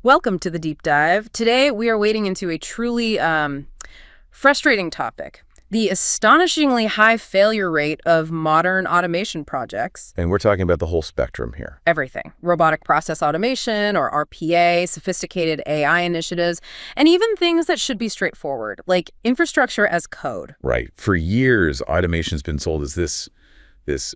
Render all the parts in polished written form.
Welcome to the deep dive. Today, we are wading into a truly frustrating topic, the astonishingly high failure rate of modern automation projects. And we're talking about the whole spectrum here. Everything. Robotic process automation, or RPA, sophisticated AI initiatives, and even things that should be straightforward, like infrastructure as code. Right. For years, automation's been sold as this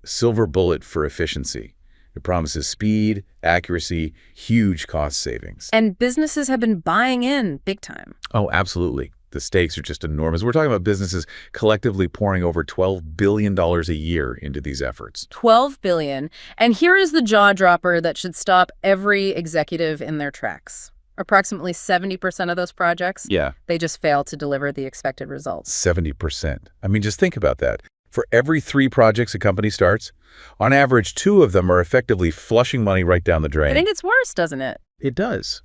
silver bullet for efficiency. It promises speed, accuracy, huge cost savings. And businesses have been buying in big time. Oh, absolutely. The stakes are just enormous. We're talking about businesses collectively pouring over $12 billion a year into these efforts. 12 billion. And here is the jaw dropper that should stop every executive in their tracks. Approximately 70% of those projects, they just fail to deliver the expected results. 70%. I mean, just think about that. For every 3 projects a company starts, on average, 2 of them are effectively flushing money right down the drain. I think it's worse, doesn't it? It does.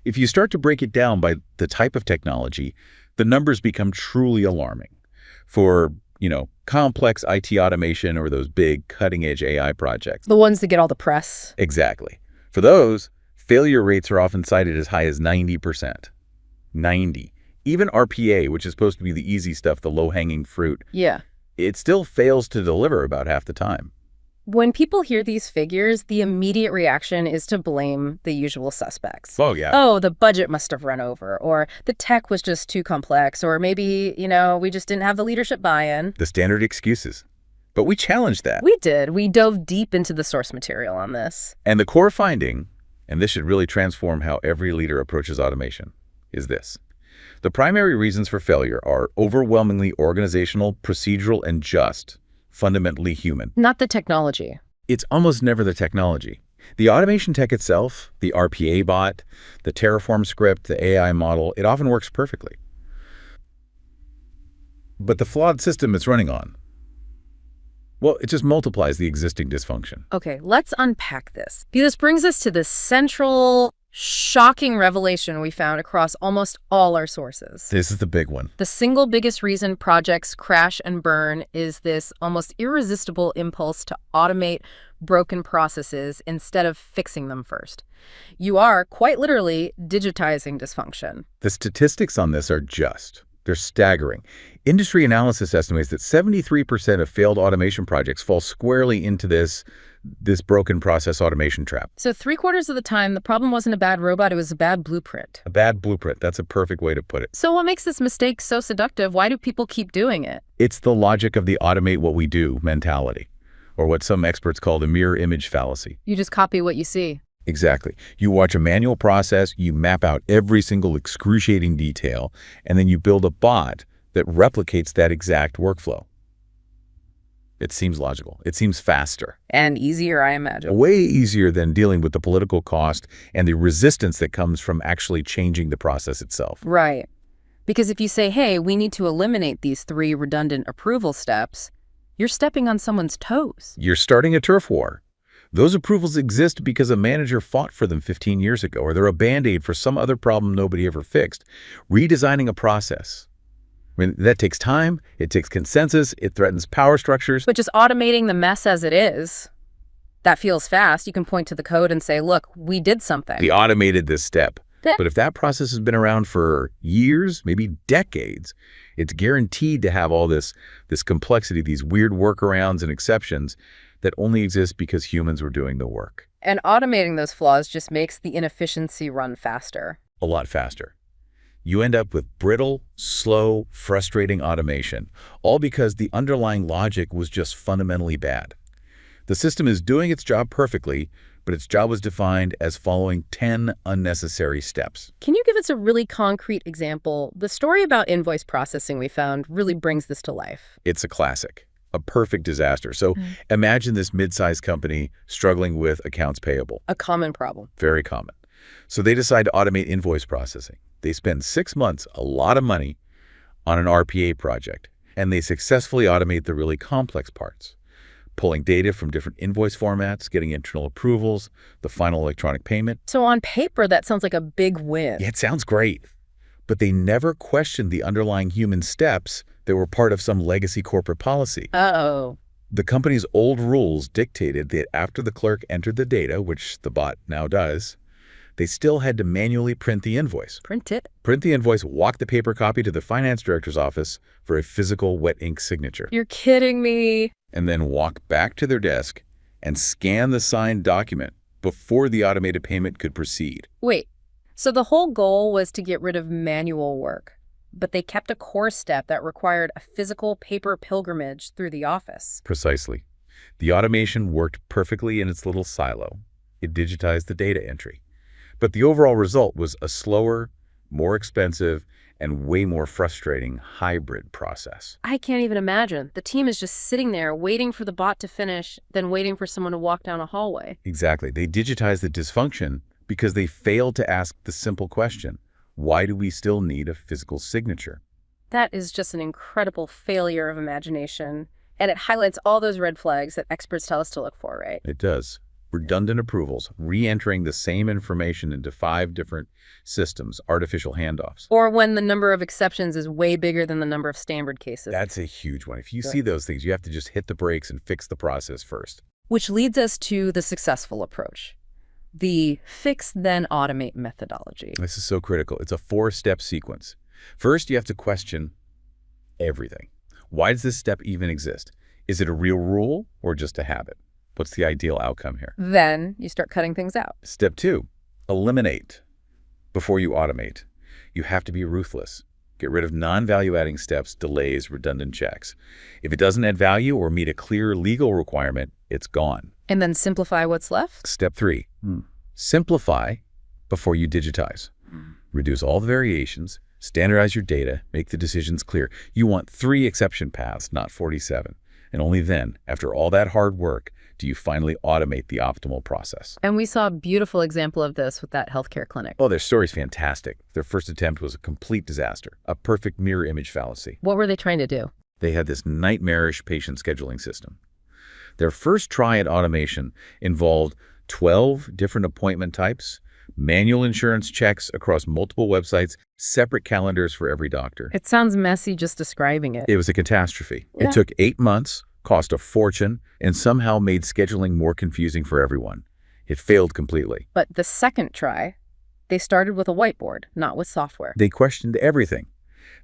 If you start to break it down by the type of technology, the numbers become truly alarming. For, complex IT automation or those big cutting-edge AI projects. The ones that get all the press. Exactly. For those, failure rates are often cited as high as 90%. 90. Even RPA, which is supposed to be the easy stuff, the low-hanging fruit. Yeah. It still fails to deliver about half the time. When people hear these figures, the immediate reaction is to blame the usual suspects. Oh, yeah. Oh, the budget must have run over, or the tech was just too complex, or maybe, we just didn't have the leadership buy-in. The standard excuses. But we challenged that. We did. We dove deep into the source material on this. And the core finding, and this should really transform how every leader approaches automation, is this. The primary reasons for failure are overwhelmingly organizational, procedural, and just fundamentally human. Not the technology. It's almost never the technology. The automation tech itself, the RPA bot, the Terraform script, the AI model, it often works perfectly. But the flawed system it's running on, well, it just multiplies the existing dysfunction. Okay, let's unpack this. This brings us to the central, shocking revelation we found across almost all our sources. This is the big one. The single biggest reason projects crash and burn is this almost irresistible impulse to automate broken processes instead of fixing them first. You are, quite literally, digitizing dysfunction. The statistics on this are they're staggering. Industry analysis estimates that 73% of failed automation projects fall squarely into this broken process automation trap. So 3/4 of the time, the problem wasn't a bad robot, it was a bad blueprint. A bad blueprint. That's a perfect way to put it. So what makes this mistake so seductive? Why do people keep doing it? It's the logic of the automate what we do mentality, or what some experts call the mirror image fallacy. You just copy what you see. Exactly. You watch a manual process, you map out every single excruciating detail, and then you build a bot that replicates that exact workflow. It seems logical. It seems faster. And easier, I imagine. Way easier than dealing with the political cost and the resistance that comes from actually changing the process itself. Right. Because if you say, hey, we need to eliminate these 3 redundant approval steps, you're stepping on someone's toes. You're starting a turf war. Those approvals exist because a manager fought for them 15 years ago, or they're a Band-Aid for some other problem nobody ever fixed. Redesigning a process, that takes time, it takes consensus, it threatens power structures. But just automating the mess as it is, that feels fast. You can point to the code and say, look, we did something. We automated this step. But if that process has been around for years, maybe decades, it's guaranteed to have all this complexity, these weird workarounds and exceptions that only exist because humans were doing the work. And automating those flaws just makes the inefficiency run faster. A lot faster. You end up with brittle, slow, frustrating automation, all because the underlying logic was just fundamentally bad. The system is doing its job perfectly, but its job was defined as following 10 unnecessary steps. Can you give us a really concrete example? The story about invoice processing we found really brings this to life. It's a classic. A perfect disaster. So imagine this mid-sized company struggling with accounts payable. A common problem. Very common. So they decide to automate invoice processing. They spend 6 months, a lot of money, on an RPA project, and they successfully automate the really complex parts, pulling data from different invoice formats, getting internal approvals, the final electronic payment. So on paper, that sounds like a big win. Yeah, it sounds great. But they never questioned the underlying human steps that were part of some legacy corporate policy. Uh-oh. The company's old rules dictated that after the clerk entered the data, which the bot now does, They still had to manually print the invoice. Print it. Print the invoice, walk the paper copy to the finance director's office for a physical wet ink signature. You're kidding me. And then walk back to their desk and scan the signed document before the automated payment could proceed. Wait, so the whole goal was to get rid of manual work, but they kept a core step that required a physical paper pilgrimage through the office. Precisely. The automation worked perfectly in its little silo. It digitized the data entry. But the overall result was a slower, more expensive, and way more frustrating hybrid process. I can't even imagine. The team is just sitting there waiting for the bot to finish, then waiting for someone to walk down a hallway. Exactly. They digitized the dysfunction because they failed to ask the simple question, why do we still need a physical signature? That is just an incredible failure of imagination. And it highlights all those red flags that experts tell us to look for, right? It does. Redundant approvals, re-entering the same information into 5 different systems, artificial handoffs. Or when the number of exceptions is way bigger than the number of standard cases. That's a huge one. If you see those things, you have to just hit the brakes and fix the process first. Which leads us to the successful approach, the fix then automate methodology. This is so critical. It's a 4-step sequence. First, you have to question everything. Why does this step even exist? Is it a real rule or just a habit? What's the ideal outcome here? Then you start cutting things out. Step 2, eliminate before you automate. You have to be ruthless. Get rid of non-value-adding steps, delays, redundant checks. If it doesn't add value or meet a clear legal requirement, it's gone. And then simplify what's left? Step 3, simplify before you digitize. Reduce all the variations, standardize your data, make the decisions clear. You want 3 exception paths, not 47. And only then, after all that hard work, do you finally automate the optimal process. And we saw a beautiful example of this with that healthcare clinic. Oh, their story's fantastic. Their first attempt was a complete disaster, a perfect mirror image fallacy. What were they trying to do? They had this nightmarish patient scheduling system. Their first try at automation involved 12 different appointment types, manual insurance checks across multiple websites, separate calendars for every doctor. It sounds messy just describing it. It was a catastrophe. Yeah. It took 8 months, cost a fortune, and somehow made scheduling more confusing for everyone. It failed completely. But the second try, they started with a whiteboard, not with software. They questioned everything.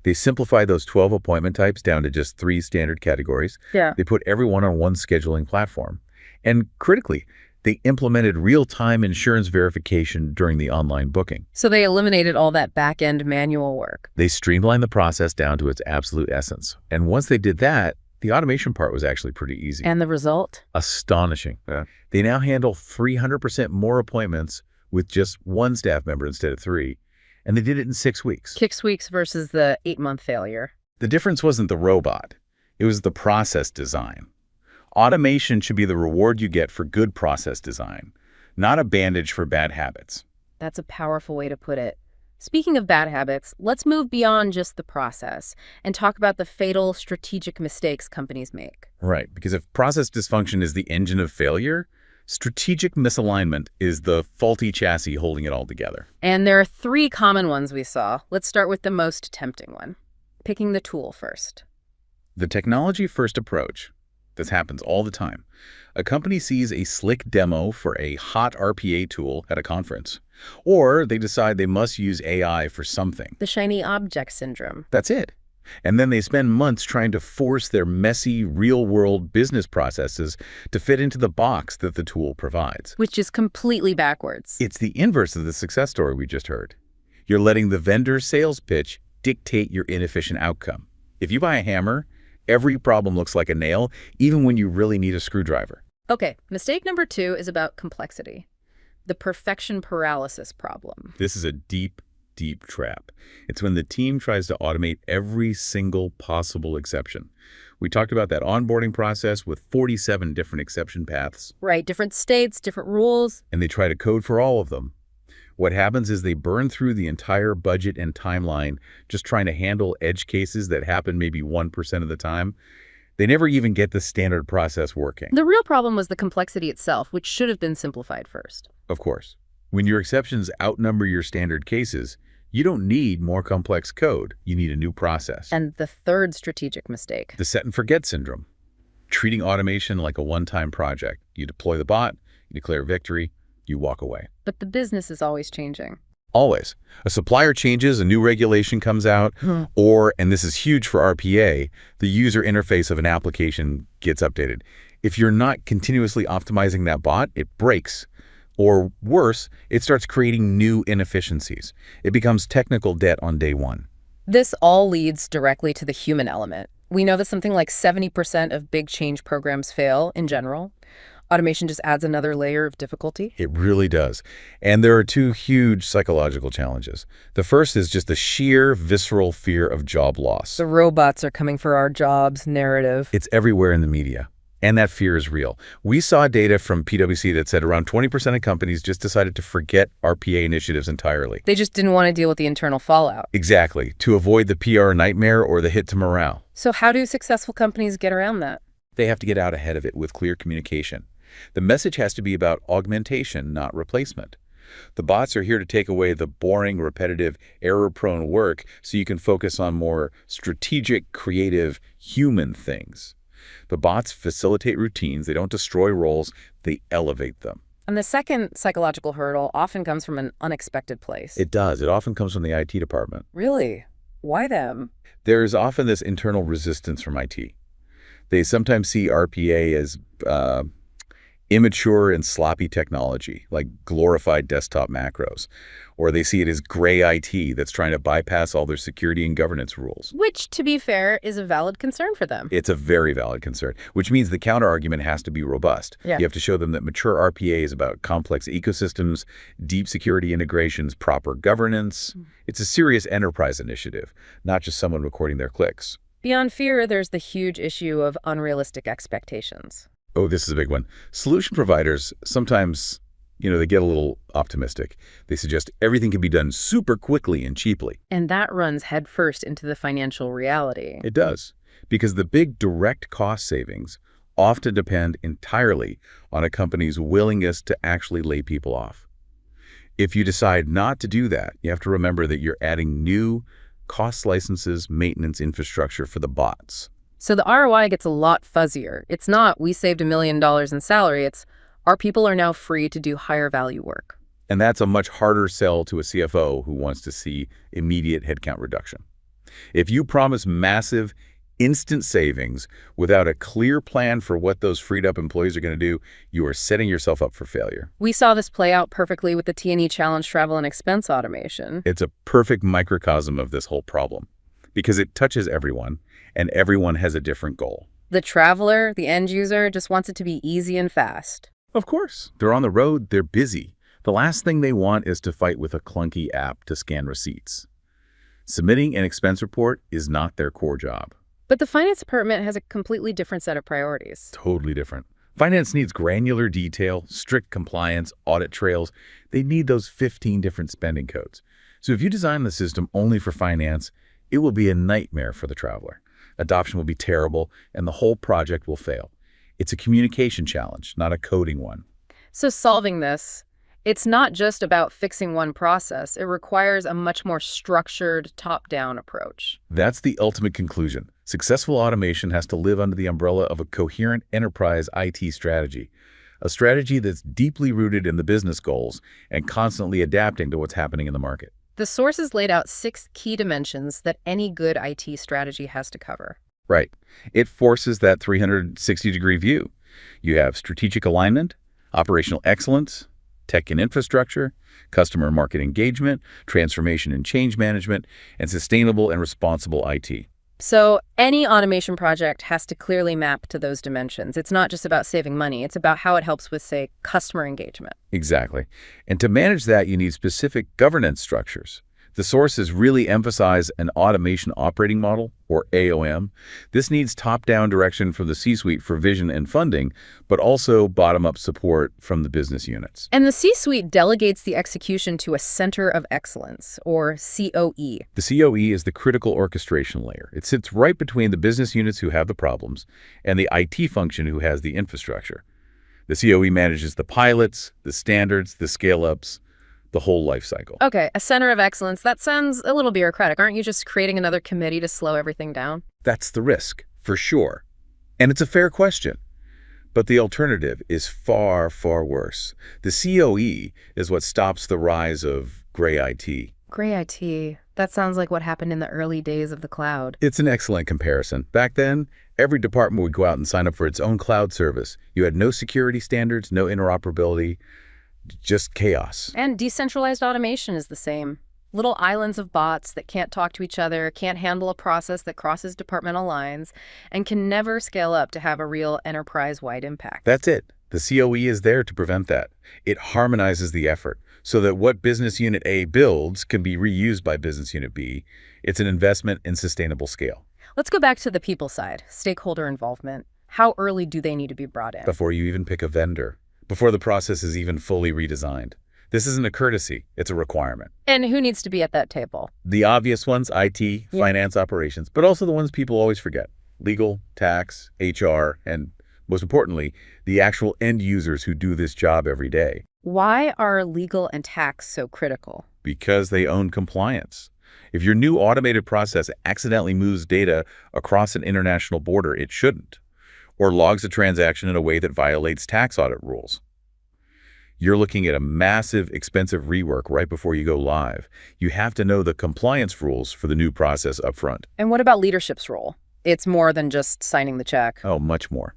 They simplified those 12 appointment types down to just 3 standard categories. Yeah. They put everyone on one scheduling platform. And critically, they implemented real-time insurance verification during the online booking. So they eliminated all that back-end manual work. They streamlined the process down to its absolute essence. And once they did that, the automation part was actually pretty easy. And the result? Astonishing. Yeah. They now handle 300% more appointments with just 1 staff member instead of 3. And they did it in 6 weeks. 6 weeks versus the 8-month failure. The difference wasn't the robot. It was the process design. Automation should be the reward you get for good process design, not a bandage for bad habits. That's a powerful way to put it. Speaking of bad habits, let's move beyond just the process and talk about the fatal strategic mistakes companies make. Right, because if process dysfunction is the engine of failure, strategic misalignment is the faulty chassis holding it all together. And there are 3 common ones we saw. Let's start with the most tempting one, picking the tool first. The technology-first approach. This happens all the time. A company sees a slick demo for a hot RPA tool at a conference, or they decide they must use AI for something. The shiny object syndrome. That's it. And then they spend months trying to force their messy, real-world business processes to fit into the box that the tool provides. Which is completely backwards. It's the inverse of the success story we just heard. You're letting the vendor's sales pitch dictate your inefficient outcome. If you buy a hammer, every problem looks like a nail, even when you really need a screwdriver. Okay, mistake number 2 is about complexity. The perfection paralysis problem. This is a deep, deep trap. It's when the team tries to automate every single possible exception. We talked about that onboarding process with 47 different exception paths. Right, different states, different rules. And they try to code for all of them. What happens is they burn through the entire budget and timeline just trying to handle edge cases that happen maybe 1% of the time. They never even get the standard process working. The real problem was the complexity itself, which should have been simplified first. Of course. When your exceptions outnumber your standard cases, you don't need more complex code. You need a new process. And the third strategic mistake. The set and forget syndrome. Treating automation like a one-time project. You deploy the bot, you declare victory, you walk away. But the business is always changing. Always. A supplier changes, a new regulation comes out, or, and this is huge for RPA, the user interface of an application gets updated. If you're not continuously optimizing that bot, it breaks. Or worse, it starts creating new inefficiencies. It becomes technical debt on day one. This all leads directly to the human element. We know that something like 70% of big change programs fail in general. Automation just adds another layer of difficulty. It really does. And there are two huge psychological challenges. The first is just the sheer visceral fear of job loss. The robots are coming for our jobs narrative. It's everywhere in the media. And that fear is real. We saw data from PwC that said around 20% of companies just decided to forget RPA initiatives entirely. They just didn't want to deal with the internal fallout. Exactly, to avoid the PR nightmare or the hit to morale. So how do successful companies get around that? They have to get out ahead of it with clear communication. The message has to be about augmentation, not replacement. The bots are here to take away the boring, repetitive, error-prone work so you can focus on more strategic, creative, human things. The bots facilitate routines. They don't destroy roles. They elevate them. And the second psychological hurdle often comes from an unexpected place. It does. It often comes from the IT department. Really? Why them? There's often this internal resistance from IT. They sometimes see RPA as immature and sloppy technology, like glorified desktop macros. Or they see it as gray IT that's trying to bypass all their security and governance rules. Which, to be fair, is a valid concern for them. It's a very valid concern, which means the counterargument has to be robust. Yeah. You have to show them that mature RPA is about complex ecosystems, deep security integrations, proper governance. It's a serious enterprise initiative, not just someone recording their clicks. Beyond fear, there's the huge issue of unrealistic expectations. Oh, this is a big one. Solution providers sometimes, they get a little optimistic. They suggest everything can be done super quickly and cheaply. And that runs headfirst into the financial reality. It does, because the big direct cost savings often depend entirely on a company's willingness to actually lay people off. If you decide not to do that, you have to remember that you're adding new cost licenses, maintenance infrastructure for the bots. So the ROI gets a lot fuzzier. It's not, we saved $1 million in salary. It's, our people are now free to do higher value work. And that's a much harder sell to a CFO who wants to see immediate headcount reduction. If you promise massive, instant savings without a clear plan for what those freed up employees are going to do, you are setting yourself up for failure. We saw this play out perfectly with the T&E Challenge travel and expense automation. It's a perfect microcosm of this whole problem because it touches everyone, and everyone has a different goal. The traveler, the end user, just wants it to be easy and fast. Of course. They're on the road, they're busy. The last thing they want is to fight with a clunky app to scan receipts. Submitting an expense report is not their core job. But the finance department has a completely different set of priorities. Totally different. Finance needs granular detail, strict compliance, audit trails. They need those 15 different spending codes. So if you design the system only for finance, it will be a nightmare for the traveler. Adoption will be terrible, and the whole project will fail. It's a communication challenge, not a coding one. So solving this, it's not just about fixing one process. It requires a much more structured, top-down approach. That's the ultimate conclusion. Successful automation has to live under the umbrella of a coherent enterprise IT strategy, a strategy that's deeply rooted in the business goals and constantly adapting to what's happening in the market. The sources laid out 6 key dimensions that any good IT strategy has to cover. Right. It forces that 360-degree view. You have strategic alignment, operational excellence, tech and infrastructure, customer and market engagement, transformation and change management, and sustainable and responsible IT. So any automation project has to clearly map to those dimensions. It's not just about saving money. It's about how it helps with, say, customer engagement. Exactly. And to manage that, you need specific governance structures. The sources really emphasize an automation operating model, or AOM. This needs top-down direction from the C-suite for vision and funding, but also bottom-up support from the business units. And the C-suite delegates the execution to a Center of Excellence, or COE. The COE is the critical orchestration layer. It sits right between the business units who have the problems and the IT function who has the infrastructure. The COE manages the pilots, the standards, the scale-ups, the whole life cycle. Okay, a Center of Excellence. That sounds a little bureaucratic. Aren't you just creating another committee to slow everything down? That's the risk, for sure. And it's a fair question. But the alternative is far, far worse. The COE is what stops the rise of gray IT. Gray IT. That sounds like what happened in the early days of the cloud. It's an excellent comparison. Back then, every department would go out and sign up for its own cloud service. You had no security standards, no interoperability, just chaos. And decentralized automation is the same. Little islands of bots that can't talk to each other, can't handle a process that crosses departmental lines, and can never scale up to have a real enterprise-wide impact. That's it. The COE is there to prevent that. It harmonizes the effort so that what Business Unit A builds can be reused by Business Unit B. It's an investment in sustainable scale. Let's go back to the people side, stakeholder involvement. How early do they need to be brought in? Before you even pick a vendor, before the process is even fully redesigned. This isn't a courtesy, it's a requirement. And who needs to be at that table? The obvious ones, IT, finance, operations, but also the ones people always forget. Legal, tax, HR, and most importantly, the actual end users who do this job every day. Why are legal and tax so critical? Because they own compliance. If your new automated process accidentally moves data across an international border it shouldn't, or logs a transaction in a way that violates tax audit rules, you're looking at a massive, expensive rework right before you go live. You have to know the compliance rules for the new process up front. And what about leadership's role? It's more than just signing the check. Oh, much more.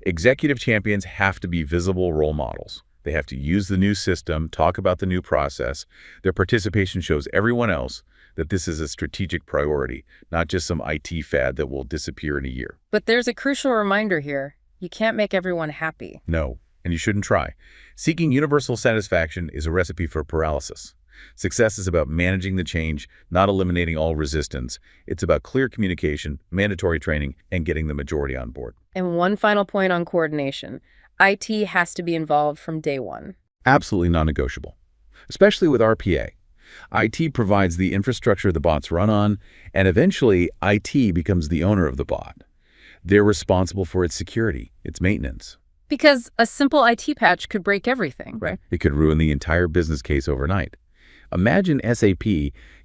Executive champions have to be visible role models. They have to use the new system, talk about the new process. Their participation shows everyone else that this is a strategic priority, not just some IT fad that will disappear in a year. But there's a crucial reminder here. You can't make everyone happy. No, and you shouldn't try. Seeking universal satisfaction is a recipe for paralysis. Success is about managing the change, not eliminating all resistance. It's about clear communication, mandatory training, and getting the majority on board. And one final point on coordination. IT has to be involved from day one. Absolutely non-negotiable, especially with RPA. IT provides the infrastructure the bots run on, and eventually IT becomes the owner of the bot. They're responsible for its security, its maintenance. Because a simple IT patch could break everything. Right. It could ruin the entire business case overnight. Imagine SAP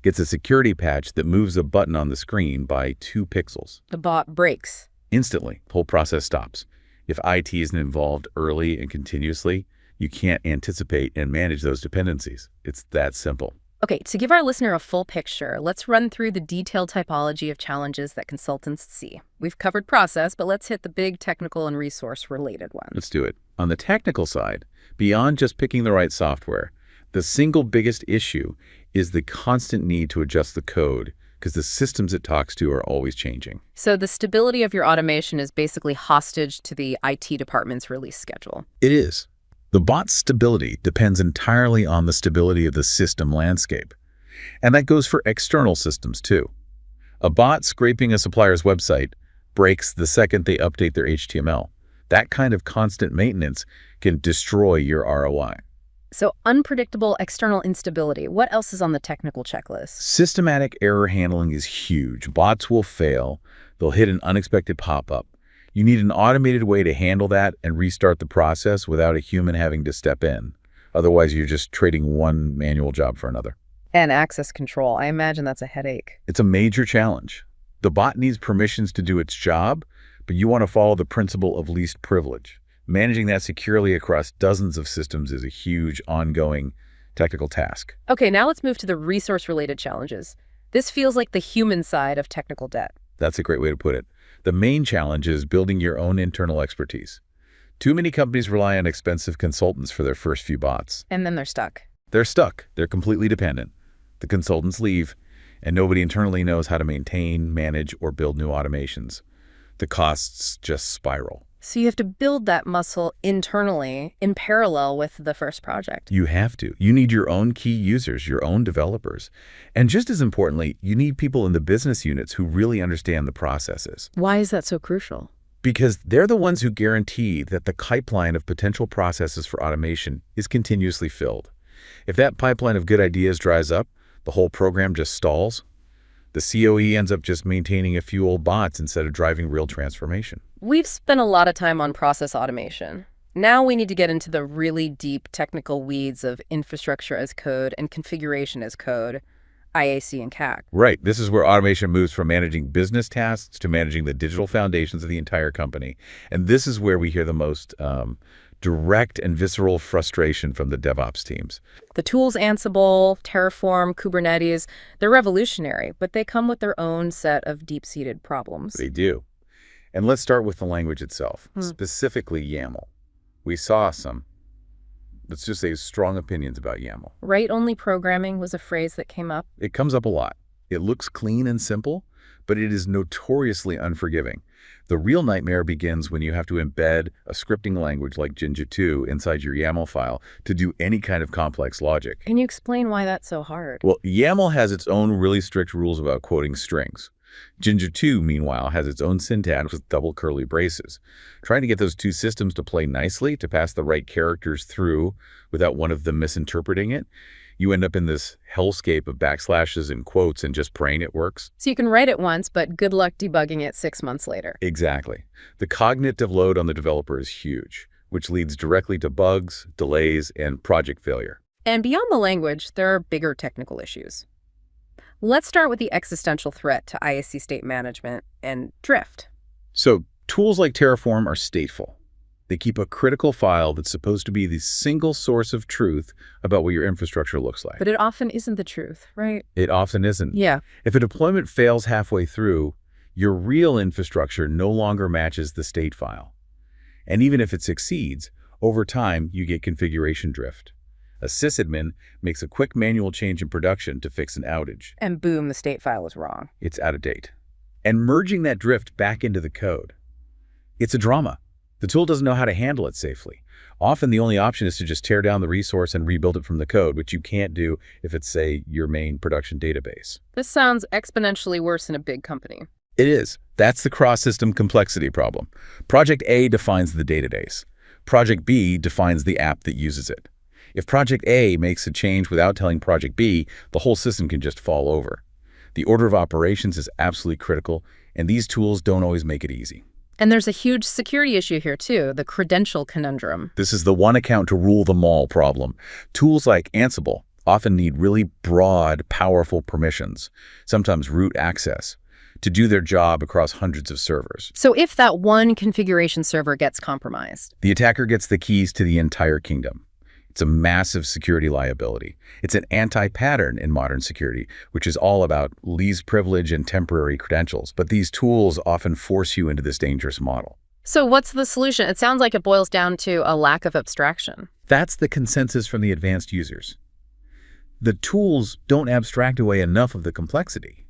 gets a security patch that moves a button on the screen by 2 pixels. The bot breaks. Instantly, the whole process stops. If IT isn't involved early and continuously, you can't anticipate and manage those dependencies. It's that simple. Okay, to give our listener a full picture, let's run through the detailed typology of challenges that consultants see. We've covered process, but let's hit the big technical and resource-related ones. Let's do it. On the technical side, beyond just picking the right software, the single biggest issue is the constant need to adjust the code because the systems it talks to are always changing. So the stability of your automation is basically hostage to the IT department's release schedule. It is. The bot's stability depends entirely on the stability of the system landscape. And that goes for external systems too. A bot scraping a supplier's website breaks the second they update their HTML. That kind of constant maintenance can destroy your ROI. So unpredictable external instability. What else is on the technical checklist? Systematic error handling is huge. Bots will fail. They'll hit an unexpected pop-up. You need an automated way to handle that and restart the process without a human having to step in. Otherwise, you're just trading one manual job for another. And access control. I imagine that's a headache. It's a major challenge. The bot needs permissions to do its job, but you want to follow the principle of least privilege. Managing that securely across dozens of systems is a huge, ongoing technical task. Okay, now let's move to the resource-related challenges. This feels like the human side of technical debt. That's a great way to put it. The main challenge is building your own internal expertise. Too many companies rely on expensive consultants for their first few bots. And then they're stuck. They're stuck. They're completely dependent. The consultants leave, and nobody internally knows how to maintain, manage, or build new automations. The costs just spiral. So you have to build that muscle internally in parallel with the first project. You have to. You need your own key users, your own developers. And just as importantly, you need people in the business units who really understand the processes. Why is that so crucial? Because they're the ones who guarantee that the pipeline of potential processes for automation is continuously filled. If that pipeline of good ideas dries up, the whole program just stalls. The COE ends up just maintaining a few old bots instead of driving real transformation. We've spent a lot of time on process automation. Now we need to get into the really deep technical weeds of infrastructure as code and configuration as code. IAC and CAC. Right. This is where automation moves from managing business tasks to managing the digital foundations of the entire company. And this is where we hear the most direct and visceral frustration from the DevOps teams. The tools Ansible, Terraform, Kubernetes, they're revolutionary, but they come with their own set of deep-seated problems. They do. And let's start with the language itself, specifically YAML. We saw some, let's just say, strong opinions about YAML. Write-only programming was a phrase that came up. It comes up a lot. It looks clean and simple, but it is notoriously unforgiving. The real nightmare begins when you have to embed a scripting language like Jinja 2 inside your YAML file to do any kind of complex logic. Can you explain why that's so hard? Well, YAML has its own really strict rules about quoting strings. Jinja 2, meanwhile, has its own syntax with double curly braces. Trying to get those two systems to play nicely, to pass the right characters through without one of them misinterpreting it, you end up in this hellscape of backslashes and quotes and just praying it works. So you can write it once, but good luck debugging it 6 months later. Exactly. The cognitive load on the developer is huge, which leads directly to bugs, delays, and project failure. And beyond the language, there are bigger technical issues. Let's start with the existential threat to IAC state management and drift. So tools like Terraform are stateful. They keep a critical file that's supposed to be the single source of truth about what your infrastructure looks like. But it often isn't the truth, right? It often isn't. Yeah. If a deployment fails halfway through, your real infrastructure no longer matches the state file. And even if it succeeds, over time, you get configuration drift. A sysadmin makes a quick manual change in production to fix an outage. And boom, the state file is wrong. It's out of date. And merging that drift back into the code, it's a drama. The tool doesn't know how to handle it safely. Often the only option is to just tear down the resource and rebuild it from the code, which you can't do if it's, say, your main production database. This sounds exponentially worse in a big company. It is. That's the cross-system complexity problem. Project A defines the database. Project B defines the app that uses it. If Project A makes a change without telling Project B, the whole system can just fall over. The order of operations is absolutely critical, and these tools don't always make it easy. And there's a huge security issue here, too, the credential conundrum. This is the one account to rule them all problem. Tools like Ansible often need really broad, powerful permissions, sometimes root access, to do their job across hundreds of servers. So if that one configuration server gets compromised, the attacker gets the keys to the entire kingdom. It's a massive security liability. It's an anti-pattern in modern security, which is all about least privilege and temporary credentials. But these tools often force you into this dangerous model. So what's the solution? It sounds like it boils down to a lack of abstraction. That's the consensus from the advanced users. The tools don't abstract away enough of the complexity.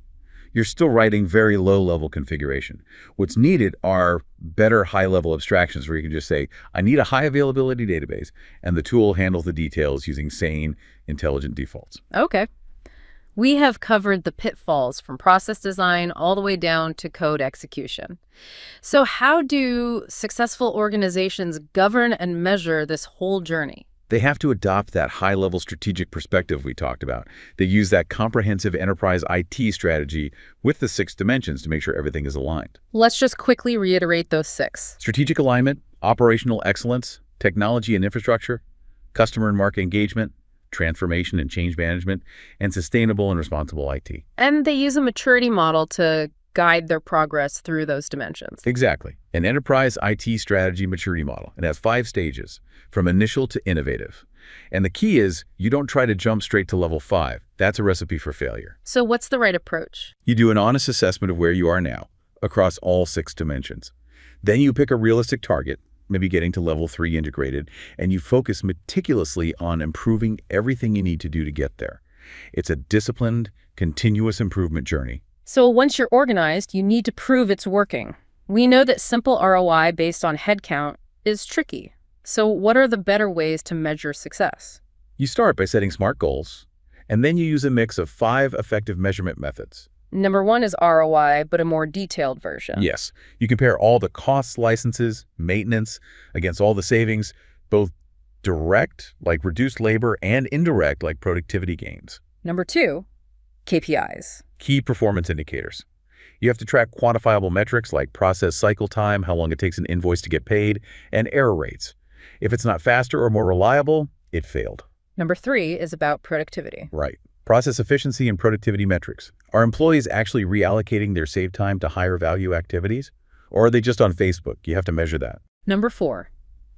You're still writing very low-level configuration. What's needed are better high-level abstractions where you can just say, I need a high-availability database, and the tool handles the details using sane, intelligent defaults. Okay. We have covered the pitfalls from process design all the way down to code execution. So how do successful organizations govern and measure this whole journey? They have to adopt that high-level strategic perspective we talked about. They use that comprehensive enterprise IT strategy with the 6 dimensions to make sure everything is aligned. Let's just quickly reiterate those 6. Strategic alignment, operational excellence, technology and infrastructure, customer and market engagement, transformation and change management, and sustainable and responsible IT. And they use a maturity model to guide their progress through those dimensions. Exactly. An enterprise IT strategy maturity model. It has 5 stages, from initial to innovative. And the key is you don't try to jump straight to level 5. That's a recipe for failure. So what's the right approach? You do an honest assessment of where you are now across all 6 dimensions. Then you pick a realistic target, maybe getting to level 3 integrated, and you focus meticulously on improving everything you need to do to get there. It's a disciplined, continuous improvement journey. So once you're organized, you need to prove it's working. We know that simple ROI based on headcount is tricky. So what are the better ways to measure success? You start by setting SMART goals, and then you use a mix of 5 effective measurement methods. Number 1 is ROI, but a more detailed version. Yes. You compare all the costs, licenses, maintenance against all the savings, both direct, like reduced labor, and indirect, like productivity gains. Number 2, KPIs. Key performance indicators. You have to track quantifiable metrics like process cycle time, how long it takes an invoice to get paid, and error rates. If it's not faster or more reliable, it failed. Number 3 is about productivity. Right. Process efficiency and productivity metrics. Are employees actually reallocating their saved time to higher value activities? Or are they just on Facebook? You have to measure that. Number 4,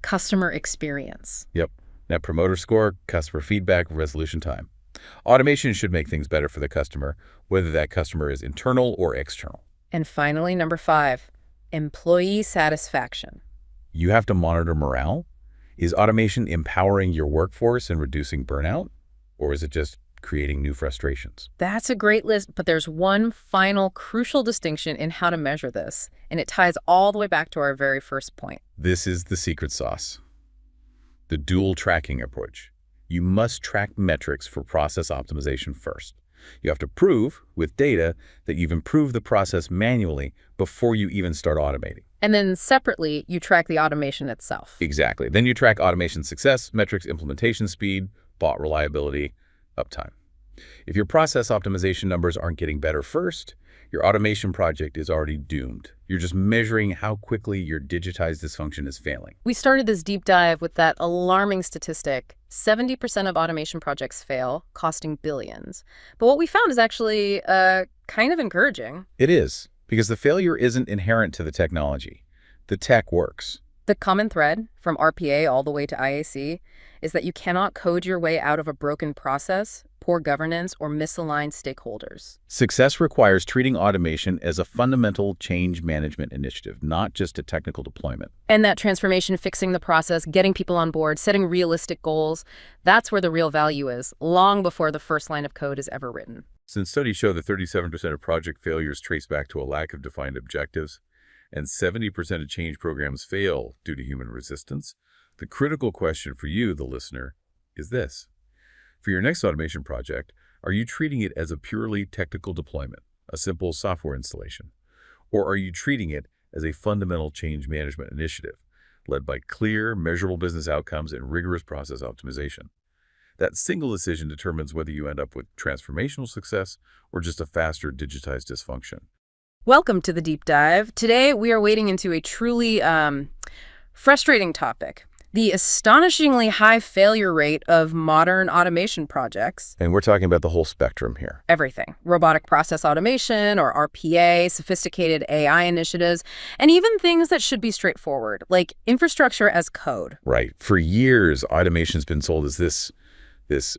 customer experience. Yep. Net promoter score, customer feedback, resolution time. Automation should make things better for the customer, whether that customer is internal or external. And finally, number 5, employee satisfaction. You have to monitor morale. Is automation empowering your workforce and reducing burnout? Or is it just creating new frustrations? That's a great list, but there's one final crucial distinction in how to measure this, and it ties all the way back to our very first point. This is the secret sauce. The dual tracking approach. You must track metrics for process optimization first. You have to prove with data that you've improved the process manually before you even start automating. And then separately, you track the automation itself. Exactly. Then you track automation success, metrics, implementation speed, bot reliability, uptime. If your process optimization numbers aren't getting better first, your automation project is already doomed. You're just measuring how quickly your digitized dysfunction is failing. We started this deep dive with that alarming statistic. 70% of automation projects fail, costing billions. But what we found is actually kind of encouraging. It is, because the failure isn't inherent to the technology. The tech works. The common thread from RPA all the way to IAC is that you cannot code your way out of a broken process, poor governance, or misaligned stakeholders. Success requires treating automation as a fundamental change management initiative, not just a technical deployment. And that transformation, fixing the process, getting people on board, setting realistic goals, that's where the real value is, long before the first line of code is ever written. Since studies show that 37% of project failures trace back to a lack of defined objectives, and 70% of change programs fail due to human resistance, the critical question for you, the listener, is this. For your next automation project, are you treating it as a purely technical deployment, a simple software installation? Or are you treating it as a fundamental change management initiative, led by clear, measurable business outcomes and rigorous process optimization? That single decision determines whether you end up with transformational success or just a faster digitized dysfunction. Welcome to the deep dive. Today, we are wading into a truly frustrating topic. The astonishingly high failure rate of modern automation projects. And we're talking about the whole spectrum here. Everything. Robotic process automation or RPA, sophisticated AI initiatives, and even things that should be straightforward, like infrastructure as code. Right. For years, automation's been sold as this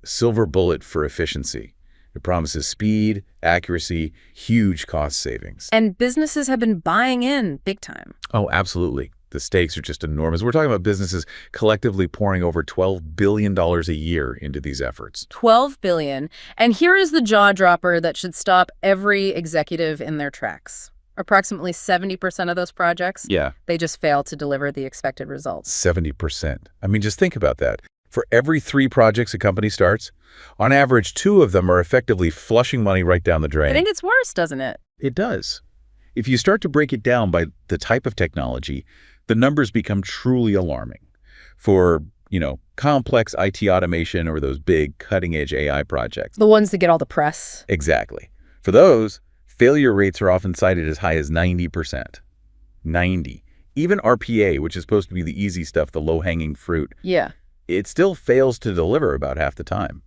silver bullet for efficiency. It promises speed, accuracy, huge cost savings. And businesses have been buying in big time. Oh, absolutely. The stakes are just enormous. We're talking about businesses collectively pouring over $12 billion a year into these efforts. $12 billion. And here is the jaw dropper that should stop every executive in their tracks. Approximately 70% of those projects, they just fail to deliver the expected results. 70%. I mean, just think about that. For every 3 projects a company starts, on average, 2 of them are effectively flushing money right down the drain. I think it's worse, doesn't it? It does. If you start to break it down by the type of technology, the numbers become truly alarming. For, complex IT automation or those big cutting-edge AI projects. The ones that get all the press. Exactly. For those, failure rates are often cited as high as 90%. 90. Even RPA, which is supposed to be the easy stuff, the low-hanging fruit. Yeah. It still fails to deliver about half the time.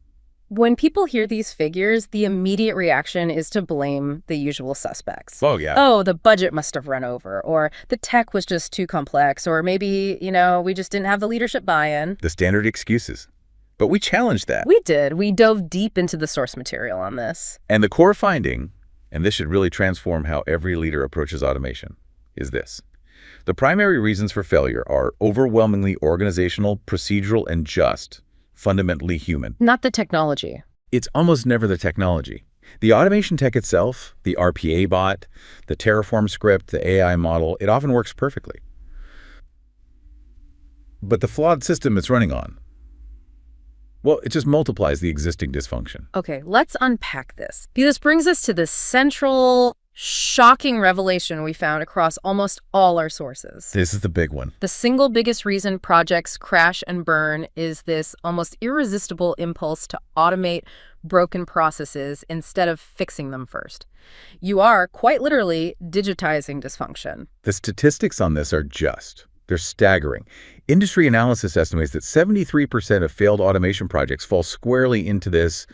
When people hear these figures, the immediate reaction is to blame the usual suspects. Oh, yeah. Oh, the budget must have run over, or the tech was just too complex, or maybe, we just didn't have the leadership buy-in. The standard excuses. But we challenged that. We did. We dove deep into the source material on this. And the core finding, and this should really transform how every leader approaches automation, is this. The primary reasons for failure are overwhelmingly organizational, procedural, and just fundamentally human. Not the technology. It's almost never the technology. The automation tech itself, the RPA bot, the Terraform script, the AI model, it often works perfectly. But the flawed system it's running on, well, it just multiplies the existing dysfunction. Okay, let's unpack this. This brings us to the central, shocking revelation we found across almost all our sources. This is the big one. The single biggest reason projects crash and burn is this almost irresistible impulse to automate broken processes instead of fixing them first. You are, quite literally, digitizing dysfunction. The statistics on this are they're staggering. Industry analysis estimates that 73% of failed automation projects fall squarely into this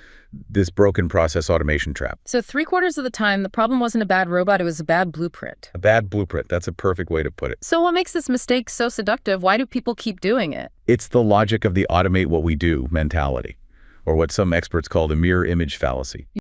this broken process automation trap. So 3/4 of the time, the problem wasn't a bad robot, it was a bad blueprint. A bad blueprint. That's a perfect way to put it. So what makes this mistake so seductive? Why do people keep doing it? It's the logic of the automate what we do mentality, or what some experts call the mirror image fallacy.